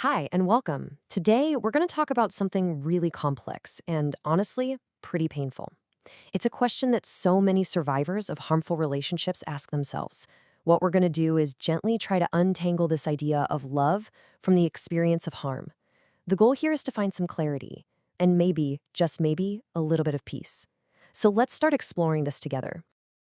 Hi, and welcome. Today, we're going to talk about something really complex and honestly, pretty painful. It's a question that so many survivors of harmful relationships ask themselves. What we're going to do is gently try to untangle this idea of love from the experience of harm. The goal here is to find some clarity and maybe, just maybe, a little bit of peace. So let's start exploring this together.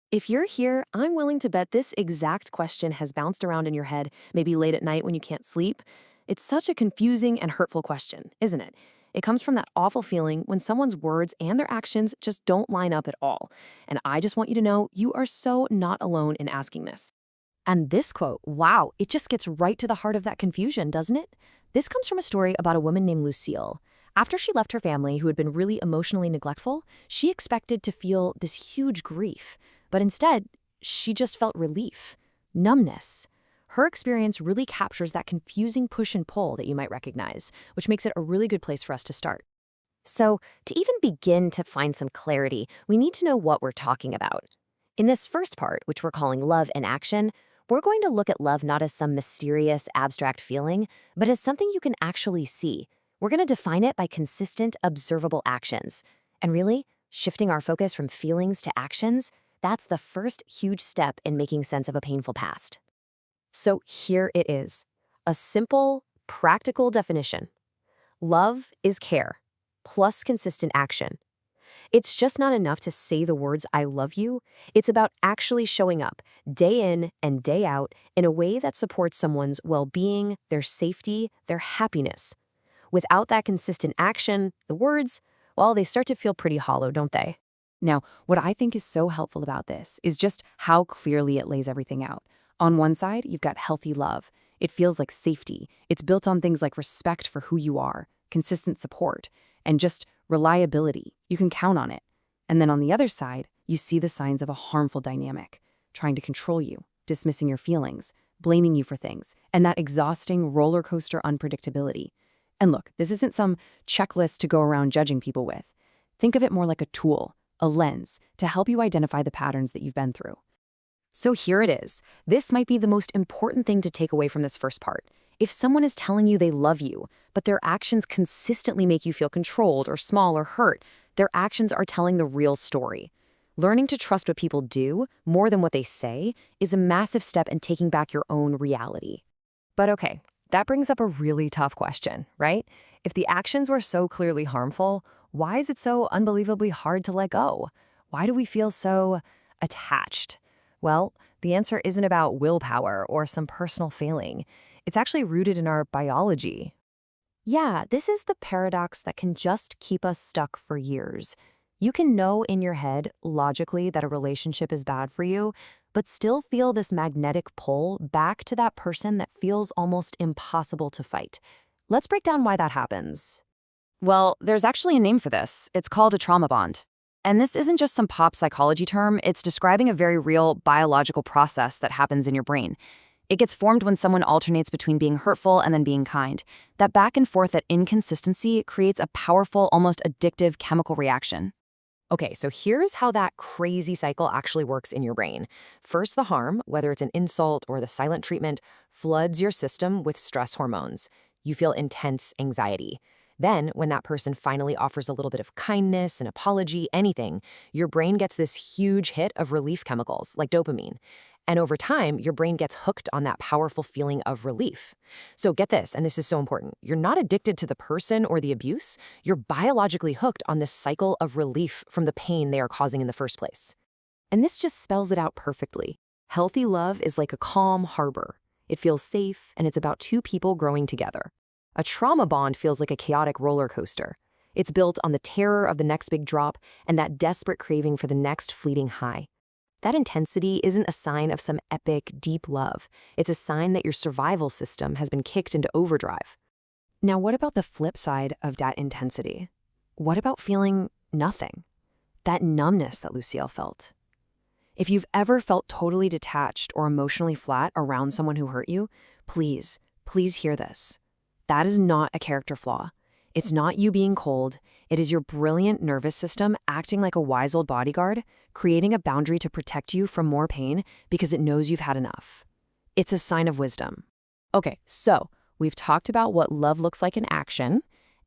If you're here, I'm willing to bet this exact question has bounced around in your head, maybe late at night when you can't sleep. It's such a confusing and hurtful question, isn't it? It comes from that awful feeling when someone's words and their actions just don't line up at all. And I just want you to know you are so not alone in asking this. And this quote, wow, it just gets right to the heart of that confusion, doesn't it? This comes from a story about a woman named Lucille. After she left her family, who had been really emotionally neglectful, she expected to feel this huge grief. But instead, she just felt relief, numbness. Her experience really captures that confusing push and pull that you might recognize, which makes it a really good place for us to start. So, to even begin to find some clarity, we need to know what we're talking about. In this first part, which we're calling love in action, we're going to look at love not as some mysterious, abstract feeling, but as something you can actually see. We're going to define it by consistent, observable actions. And really, shifting our focus from feelings to actions, that's the first huge step in making sense of a painful past. So here it is, a simple, practical definition. Love is care, plus consistent action. It's just not enough to say the words I love you. It's about actually showing up, day in and day out, in a way that supports someone's well-being, their safety, their happiness. Without that consistent action, the words, well, they start to feel pretty hollow, don't they? Now, what I think is so helpful about this is just how clearly it lays everything out. On one side, you've got healthy love. It feels like safety. It's built on things like respect for who you are, consistent support, and just reliability. You can count on it. And then on the other side, you see the signs of a harmful dynamic, trying to control you, dismissing your feelings, blaming you for things, and that exhausting roller coaster unpredictability. And look, this isn't some checklist to go around judging people with. Think of it more like a tool, a lens, to help you identify the patterns that you've been through. So here it is. This might be the most important thing to take away from this first part. If someone is telling you they love you, but their actions consistently make you feel controlled or small or hurt, their actions are telling the real story. Learning to trust what people do more than what they say is a massive step in taking back your own reality. But okay, that brings up a really tough question, right? If the actions were so clearly harmful, why is it so unbelievably hard to let go? Why do we feel so attached? Well, the answer isn't about willpower or some personal failing. It's actually rooted in our biology. Yeah, this is the paradox that can just keep us stuck for years. You can know in your head, logically, that a relationship is bad for you, but still feel this magnetic pull back to that person that feels almost impossible to fight. Let's break down why that happens. Well, there's actually a name for this. It's called a trauma bond. And this isn't just some pop psychology term, it's describing a very real biological process that happens in your brain. It gets formed when someone alternates between being hurtful and then being kind. That back and forth, that inconsistency, creates a powerful, almost addictive chemical reaction. Okay, so here's how that crazy cycle actually works in your brain. First, the harm, whether it's an insult or the silent treatment, floods your system with stress hormones. You feel intense anxiety. Then, when that person finally offers a little bit of kindness, an apology, anything, your brain gets this huge hit of relief chemicals like dopamine. And over time, your brain gets hooked on that powerful feeling of relief. So get this, and this is so important. You're not addicted to the person or the abuse. You're biologically hooked on this cycle of relief from the pain they are causing in the first place. And this just spells it out perfectly. Healthy love is like a calm harbor. It feels safe, and it's about two people growing together. A trauma bond feels like a chaotic roller coaster. It's built on the terror of the next big drop and that desperate craving for the next fleeting high. That intensity isn't a sign of some epic, deep love. It's a sign that your survival system has been kicked into overdrive. Now, what about the flip side of that intensity? What about feeling nothing? That numbness that Lucille felt. If you've ever felt totally detached or emotionally flat around someone who hurt you, please hear this. That is not a character flaw. It's not you being cold. It is your brilliant nervous system acting like a wise old bodyguard, creating a boundary to protect you from more pain because it knows you've had enough. It's a sign of wisdom. Okay, so We've talked about what love looks like in action,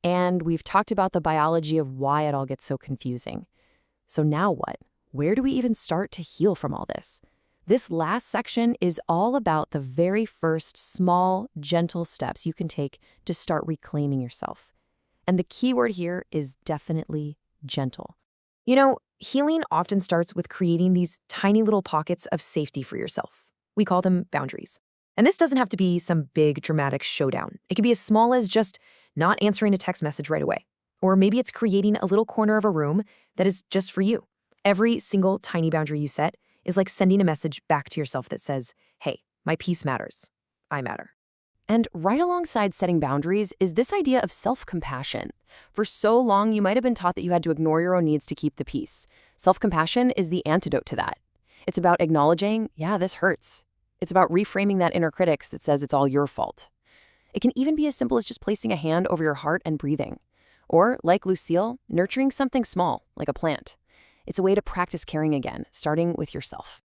and we've talked about the biology of why it all gets so confusing. So now what? Where do we even start to heal from all this? This last section is all about the very first small, gentle steps you can take to start reclaiming yourself. And the key word here is definitely gentle. You know, healing often starts with creating these tiny little pockets of safety for yourself. We call them boundaries. And this doesn't have to be some big dramatic showdown. It can be as small as just not answering a text message right away. Or maybe it's creating a little corner of a room that is just for you. Every single tiny boundary you set is like sending a message back to yourself that says, hey, my peace matters. I matter. And right alongside setting boundaries is this idea of self-compassion. For so long, you might have been taught that you had to ignore your own needs to keep the peace. Self-compassion is the antidote to that. It's about acknowledging, yeah, this hurts. It's about reframing that inner critic that says it's all your fault. It can even be as simple as just placing a hand over your heart and breathing. Or, like Lucille, nurturing something small, like a plant. It's a way to practice caring again, starting with yourself.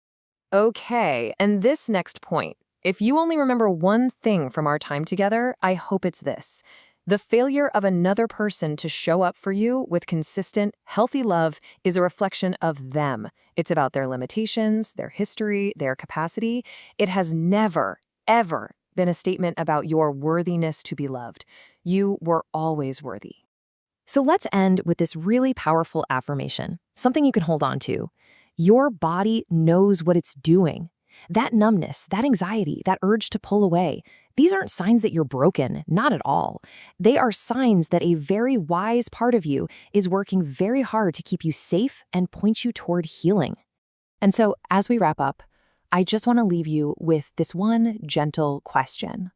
Okay, and this next point, if you only remember one thing from our time together, I hope it's this. The failure of another person to show up for you with consistent, healthy love is a reflection of them. It's about their limitations, their history, their capacity. It has never, ever been a statement about your worthiness to be loved. You were always worthy. So let's end with this really powerful affirmation, something you can hold on to. Your body knows what it's doing. That numbness, that anxiety, that urge to pull away, these aren't signs that you're broken, not at all. They are signs that a very wise part of you is working very hard to keep you safe and point you toward healing. And so, as we wrap up, I just want to leave you with this one gentle question.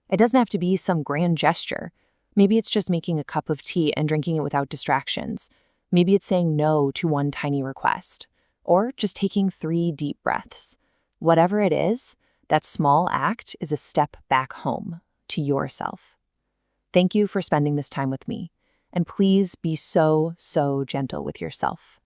It doesn't have to be some grand gesture. Maybe it's just making a cup of tea and drinking it without distractions. Maybe it's saying no to one tiny request. Or just taking 3 deep breaths. Whatever it is, that small act is a step back home to yourself. Thank you for spending this time with me. And please be so, so gentle with yourself.